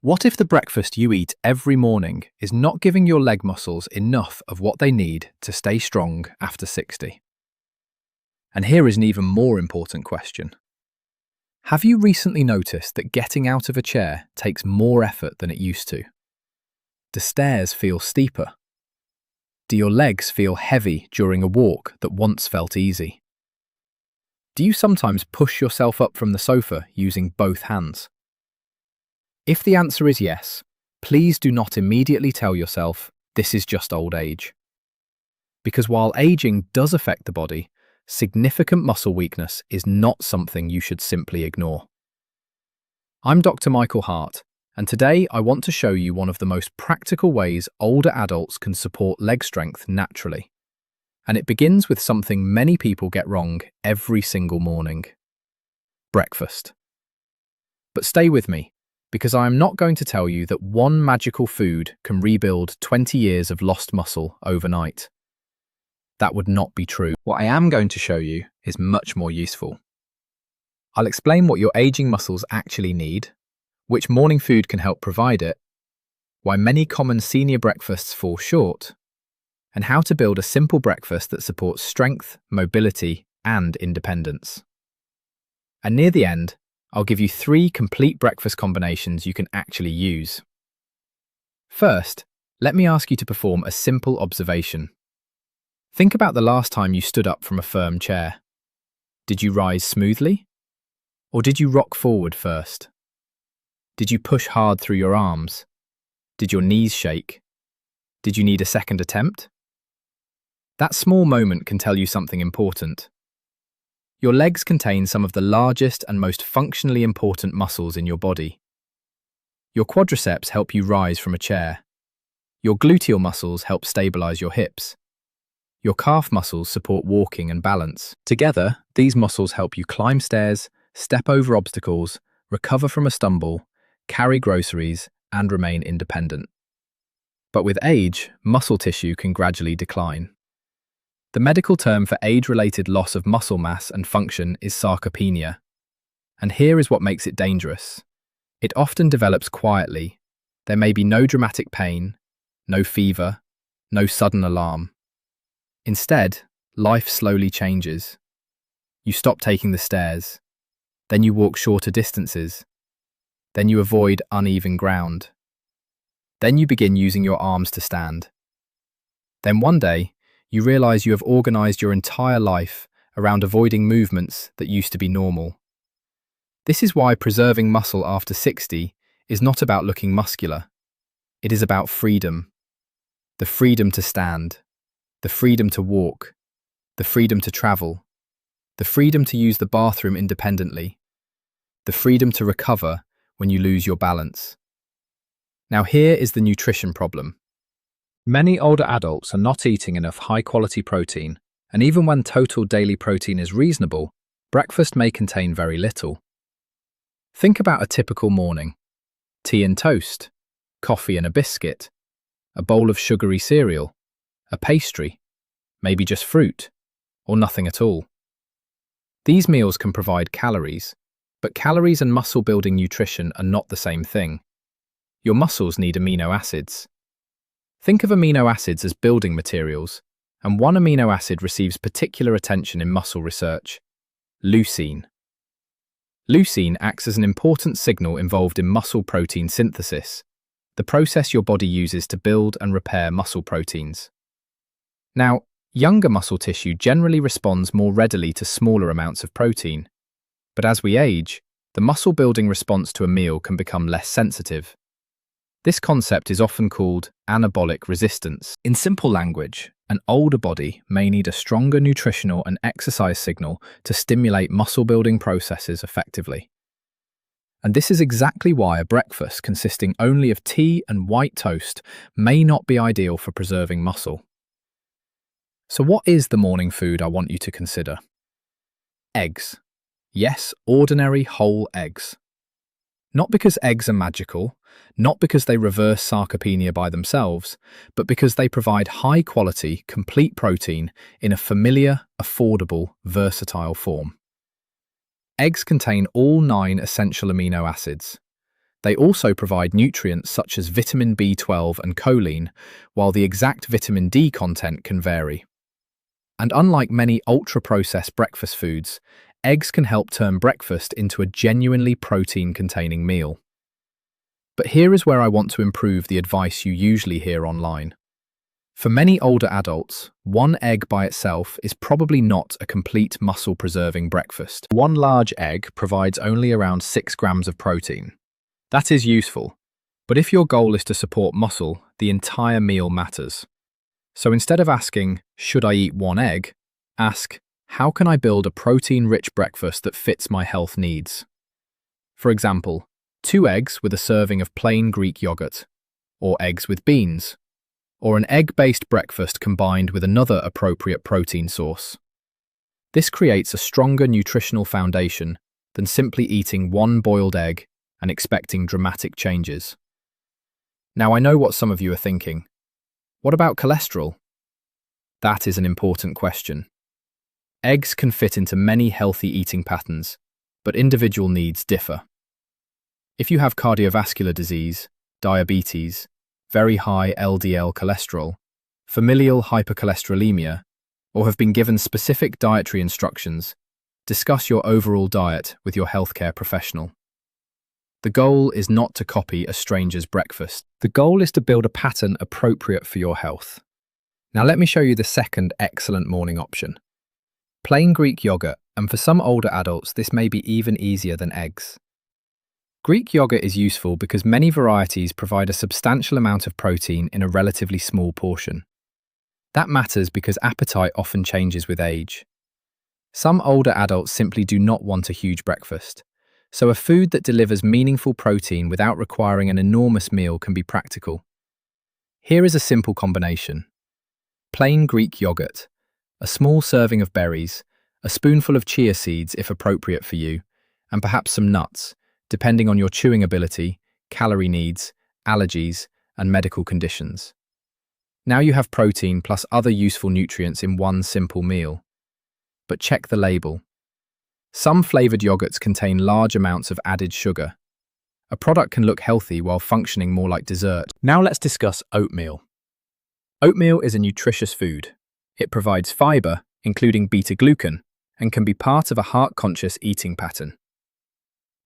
What if the breakfast you eat every morning is not giving your leg muscles enough of what they need to stay strong after 60? And here is an even more important question. Have you recently noticed that getting out of a chair takes more effort than it used to? Do stairs feel steeper? Do your legs feel heavy during a walk that once felt easy? Do you sometimes push yourself up from the sofa using both hands? If the answer is yes, please do not immediately tell yourself this is just old age. Because while aging does affect the body, significant muscle weakness is not something you should simply ignore. I'm Dr. Michael Hart, and today I want to show you one of the most practical ways older adults can support leg strength naturally. And it begins with something many people get wrong every single morning: breakfast. But stay with me, because I am not going to tell you that one magical food can rebuild 20 years of lost muscle overnight. That would not be true. What I am going to show you is much more useful. I'll explain what your aging muscles actually need, which morning food can help provide it, why many common senior breakfasts fall short, and how to build a simple breakfast that supports strength, mobility, and independence. And near the end, I'll give you 3 complete breakfast combinations you can actually use. First, let me ask you to perform a simple observation. Think about the last time you stood up from a firm chair. Did you rise smoothly? Or did you rock forward first? Did you push hard through your arms? Did your knees shake? Did you need a second attempt? That small moment can tell you something important. Your legs contain some of the largest and most functionally important muscles in your body. Your quadriceps help you rise from a chair. Your gluteal muscles help stabilize your hips. Your calf muscles support walking and balance. Together, these muscles help you climb stairs, step over obstacles, recover from a stumble, carry groceries, and remain independent. But with age, muscle tissue can gradually decline. The medical term for age-related loss of muscle mass and function is sarcopenia. And here is what makes it dangerous. It often develops quietly. There may be no dramatic pain, no fever, no sudden alarm. Instead, life slowly changes. You stop taking the stairs. Then you walk shorter distances. Then you avoid uneven ground. Then you begin using your arms to stand. Then one day, you realize you have organized your entire life around avoiding movements that used to be normal. This is why preserving muscle after 60 is not about looking muscular. It is about freedom. The freedom to stand, the freedom to walk, the freedom to travel, the freedom to use the bathroom independently, the freedom to recover when you lose your balance. Now here is the nutrition problem. Many older adults are not eating enough high-quality protein, and even when total daily protein is reasonable, breakfast may contain very little. Think about a typical morning: tea and toast, coffee and a biscuit, a bowl of sugary cereal, a pastry, maybe just fruit, or nothing at all. These meals can provide calories, but calories and muscle-building nutrition are not the same thing. Your muscles need amino acids. Think of amino acids as building materials, and one amino acid receives particular attention in muscle research: leucine. Leucine acts as an important signal involved in muscle protein synthesis, the process your body uses to build and repair muscle proteins. Now, younger muscle tissue generally responds more readily to smaller amounts of protein, but as we age, the muscle-building response to a meal can become less sensitive. This concept is often called anabolic resistance. In simple language, an older body may need a stronger nutritional and exercise signal to stimulate muscle-building processes effectively. And this is exactly why a breakfast consisting only of tea and white toast may not be ideal for preserving muscle. So what is the morning food I want you to consider? Eggs. Yes, ordinary whole eggs. Not because eggs are magical, not because they reverse sarcopenia by themselves, but because they provide high-quality, complete protein in a familiar, affordable, versatile form. Eggs contain all 9 essential amino acids. They also provide nutrients such as vitamin B12 and choline, while the exact vitamin D content can vary. And unlike many ultra-processed breakfast foods, eggs can help turn breakfast into a genuinely protein-containing meal. But here is where I want to improve the advice you usually hear online. For many older adults, one egg by itself is probably not a complete muscle-preserving breakfast. One large egg provides only around 6 grams of protein. That is useful, but if your goal is to support muscle, the entire meal matters. So instead of asking, should I eat one egg, ask, how can I build a protein-rich breakfast that fits my health needs? For example, 2 eggs with a serving of plain Greek yogurt, or eggs with beans, or an egg-based breakfast combined with another appropriate protein source. This creates a stronger nutritional foundation than simply eating one boiled egg and expecting dramatic changes. Now I know what some of you are thinking. What about cholesterol? That is an important question. Eggs can fit into many healthy eating patterns, but individual needs differ. If you have cardiovascular disease, diabetes, very high LDL cholesterol, familial hypercholesterolemia, or have been given specific dietary instructions, discuss your overall diet with your healthcare professional. The goal is not to copy a stranger's breakfast. The goal is to build a pattern appropriate for your health. Now let me show you the second excellent morning option. Plain Greek yogurt, and for some older adults this may be even easier than eggs. Greek yogurt is useful because many varieties provide a substantial amount of protein in a relatively small portion. That matters because appetite often changes with age. Some older adults simply do not want a huge breakfast, so a food that delivers meaningful protein without requiring an enormous meal can be practical. Here is a simple combination. Plain Greek yogurt, a small serving of berries, a spoonful of chia seeds if appropriate for you, and perhaps some nuts, depending on your chewing ability, calorie needs, allergies, and medical conditions. Now you have protein plus other useful nutrients in one simple meal. But check the label. Some flavored yogurts contain large amounts of added sugar. A product can look healthy while functioning more like dessert. Now let's discuss oatmeal. Oatmeal is a nutritious food. It provides fiber, including beta-glucan, and can be part of a heart-conscious eating pattern.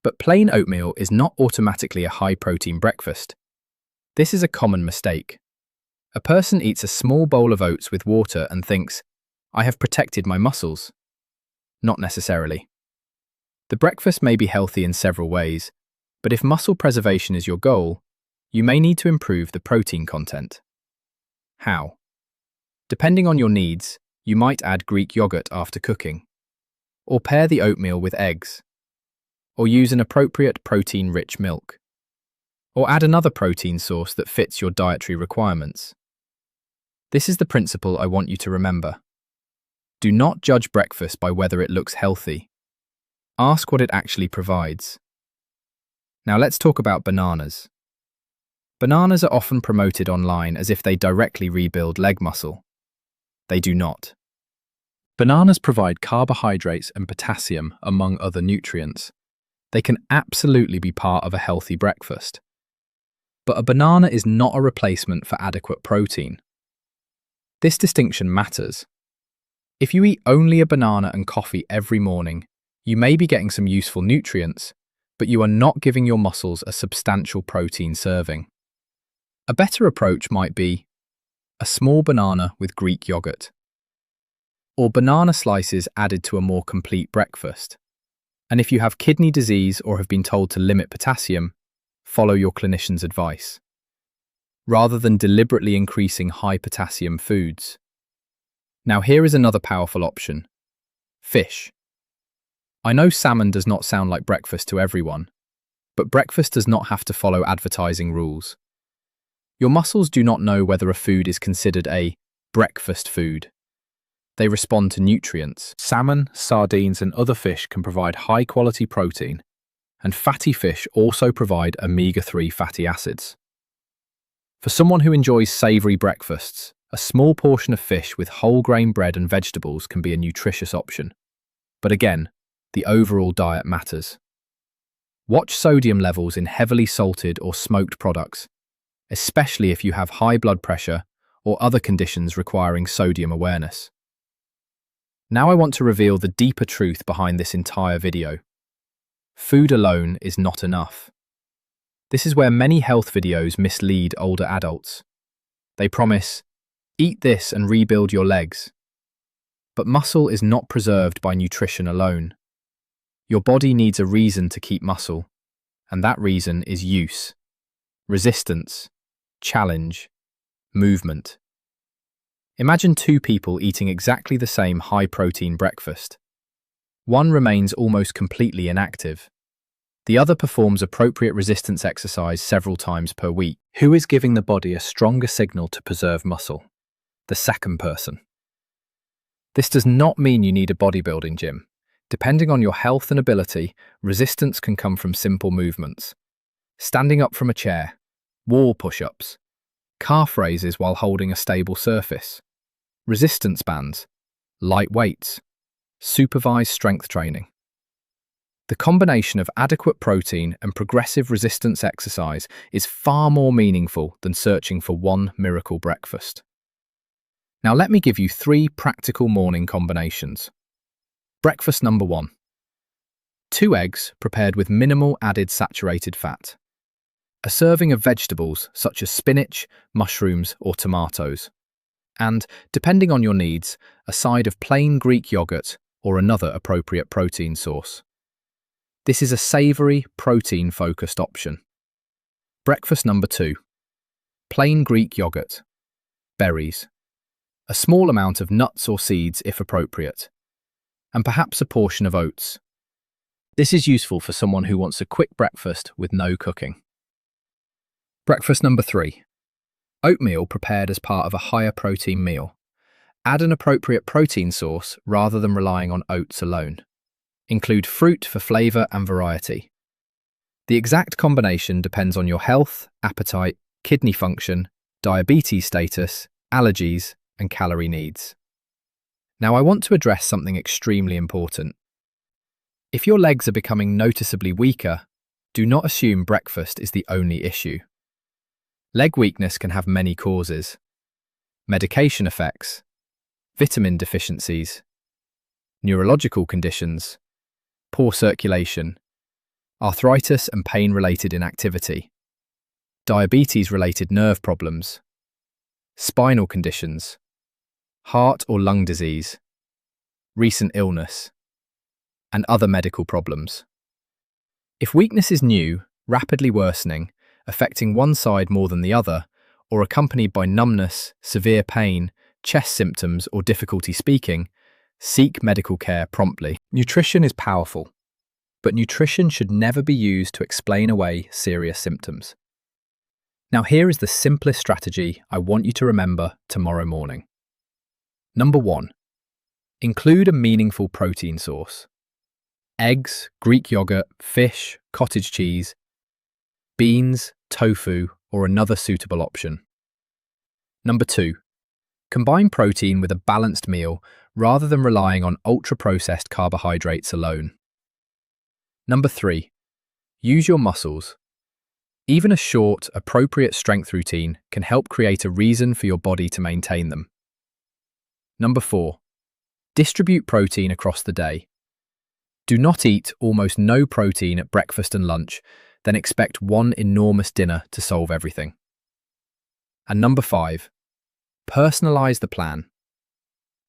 But plain oatmeal is not automatically a high-protein breakfast. This is a common mistake. A person eats a small bowl of oats with water and thinks, I have protected my muscles. Not necessarily. The breakfast may be healthy in several ways, but if muscle preservation is your goal, you may need to improve the protein content. How? Depending on your needs, you might add Greek yogurt after cooking, or pair the oatmeal with eggs, or use an appropriate protein-rich milk, or add another protein source that fits your dietary requirements. This is the principle I want you to remember. Do not judge breakfast by whether it looks healthy. Ask what it actually provides. Now let's talk about bananas. Bananas are often promoted online as if they directly rebuild leg muscle. They do not. Bananas provide carbohydrates and potassium, among other nutrients. They can absolutely be part of a healthy breakfast. But a banana is not a replacement for adequate protein. This distinction matters. If you eat only a banana and coffee every morning, you may be getting some useful nutrients, but you are not giving your muscles a substantial protein serving. A better approach might be a small banana with Greek yogurt, or banana slices added to a more complete breakfast. And if you have kidney disease or have been told to limit potassium, follow your clinician's advice, rather than deliberately increasing high potassium foods. Now here is another powerful option. Fish. I know salmon does not sound like breakfast to everyone, but breakfast does not have to follow advertising rules. Your muscles do not know whether a food is considered a breakfast food. They respond to nutrients. Salmon, sardines, and other fish can provide high-quality protein, and fatty fish also provide omega-3 fatty acids. For someone who enjoys savoury breakfasts, a small portion of fish with whole-grain bread and vegetables can be a nutritious option. But again, the overall diet matters. Watch sodium levels in heavily salted or smoked products, especially if you have high blood pressure or other conditions requiring sodium awareness. Now I want to reveal the deeper truth behind this entire video. Food alone is not enough. This is where many health videos mislead older adults. They promise, eat this and rebuild your legs. But muscle is not preserved by nutrition alone. Your body needs a reason to keep muscle, and that reason is use, resistance, challenge, movement. Imagine two people eating exactly the same high-protein breakfast. One remains almost completely inactive. The other performs appropriate resistance exercise several times per week. Who is giving the body a stronger signal to preserve muscle? The second person. This does not mean you need a bodybuilding gym. Depending on your health and ability, resistance can come from simple movements. Standing up from a chair, wall push-ups, calf raises while holding a stable surface, resistance bands, light weights, supervised strength training. The combination of adequate protein and progressive resistance exercise is far more meaningful than searching for one miracle breakfast. Now let me give you 3 practical morning combinations. Breakfast number 1. 2 eggs prepared with minimal added saturated fat. A serving of vegetables such as spinach, mushrooms or tomatoes. And, depending on your needs, a side of plain Greek yogurt or another appropriate protein source. This is a savoury, protein-focused option. Breakfast number 2. Plain Greek yogurt. Berries. A small amount of nuts or seeds if appropriate. And perhaps a portion of oats. This is useful for someone who wants a quick breakfast with no cooking. Breakfast number 3. Oatmeal prepared as part of a higher protein meal. Add an appropriate protein source rather than relying on oats alone. Include fruit for flavour and variety. The exact combination depends on your health, appetite, kidney function, diabetes status, allergies, and calorie needs. Now I want to address something extremely important. If your legs are becoming noticeably weaker, do not assume breakfast is the only issue. Leg weakness can have many causes: medication effects, vitamin deficiencies, neurological conditions, poor circulation, arthritis and pain-related inactivity, diabetes-related nerve problems, spinal conditions, heart or lung disease, recent illness, and other medical problems. If weakness is new, rapidly worsening, affecting one side more than the other, or accompanied by numbness, severe pain, chest symptoms, or difficulty speaking, seek medical care promptly. Nutrition is powerful, but nutrition should never be used to explain away serious symptoms. Now here is the simplest strategy I want you to remember tomorrow morning. Number 1. Include a meaningful protein source. Eggs, Greek yogurt, fish, cottage cheese, beans, tofu, or another suitable option. Number 2. Combine protein with a balanced meal rather than relying on ultra-processed carbohydrates alone. Number 3. Use your muscles. Even a short, appropriate strength routine can help create a reason for your body to maintain them. Number 4. Distribute protein across the day. Do not eat almost no protein at breakfast and lunch, then expect one enormous dinner to solve everything. And number 5. Personalize the plan.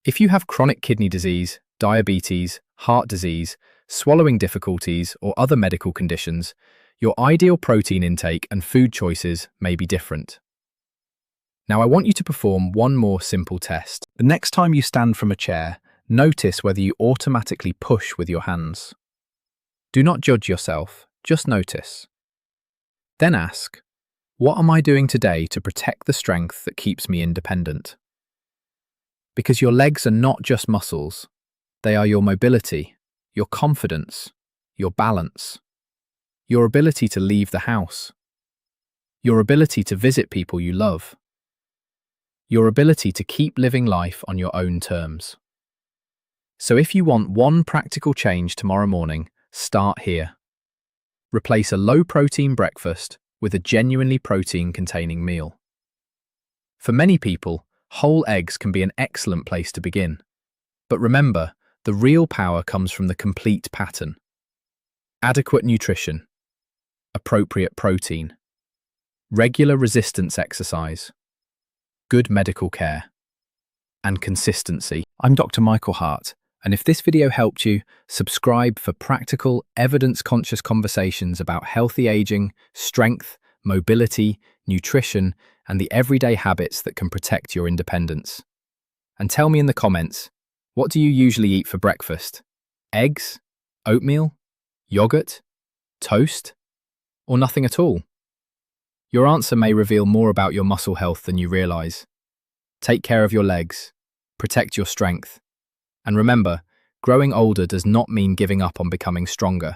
If you have chronic kidney disease, diabetes, heart disease, swallowing difficulties, or other medical conditions, your ideal protein intake and food choices may be different. Now I want you to perform one more simple test. The next time you stand from a chair, notice whether you automatically push with your hands. Do not judge yourself, just notice. Then ask, what am I doing today to protect the strength that keeps me independent? Because your legs are not just muscles. They are your mobility, your confidence, your balance, your ability to leave the house, your ability to visit people you love, your ability to keep living life on your own terms. So if you want one practical change tomorrow morning, start here. Replace a low-protein breakfast with a genuinely protein-containing meal. For many people, whole eggs can be an excellent place to begin. But remember, the real power comes from the complete pattern. Adequate nutrition, appropriate protein, regular resistance exercise, good medical care, and consistency. I'm Dr. Michael Hart, and if this video helped you, subscribe for practical, evidence-conscious conversations about healthy aging, strength, mobility, nutrition, and the everyday habits that can protect your independence. And tell me in the comments, what do you usually eat for breakfast? Eggs? Oatmeal? Yogurt? Toast? Or nothing at all? Your answer may reveal more about your muscle health than you realize. Take care of your legs, protect your strength, and remember, growing older does not mean giving up on becoming stronger.